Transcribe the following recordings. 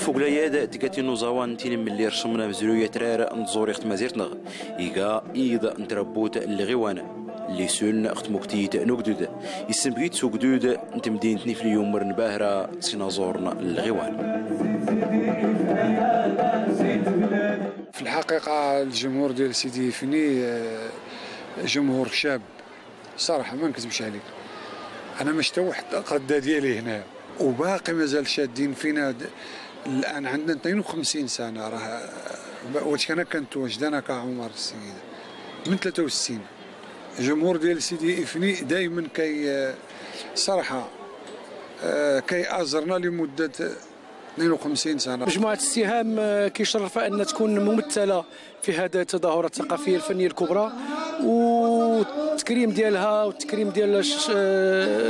فوق لياد تكاتي نوزاوان تين ملي رشمنا مزروية ترار نزوريخت مازيرتنغ إيغا إيضا نتربوت الغيوانا اللي سولنا اخت مكتيت نقدود يسمبيت سوق دود انت مدينتني في اليوم مرن باهرة سينازورنا الغيوان. في الحقيقة الجمهور ديال سيدي فني جمهور شاب صراحة ما نكذبش عليك. أنا مش تا واحد قدة ديالي هنا وباقي مازال شادين فينا. الآن عندنا 52 سنة راه واش أنا كنت واجدنا كعمر السيد من 63. الجمهور ديال سيدي إفني دائما كي صراحة كي أزرنا لمدة 52 سنة. مجموعة السهام كيشرفها أن تكون ممثلة في هذه التظاهرات الثقافية الفنية الكبرى، والتكريم ديالها والتكريم ديال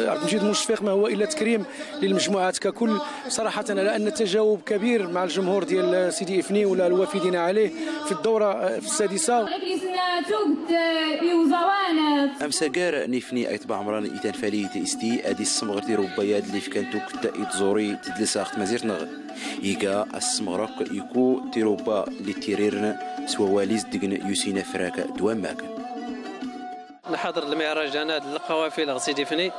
عبد المجيد المشفق ما هو إلا تكريم للمجموعات ككل صراحة، على أن التجاوب كبير مع الجمهور ديال سيدي إفني ولا الوافدين عليه في الدورة السادسة. أمسا كار نيفني أيت بعمران إيتان فالي تيستي أدي السمغرتي ربياد اللي فكانتو كتا إتزوري تدلس أخت مزيرتنغ إيكا السمغرق يكو تيروبا لتيريرن سوا واليز دقن يوسينا فراك دواماك. نحضر المهرجانات القوافل سيدي فني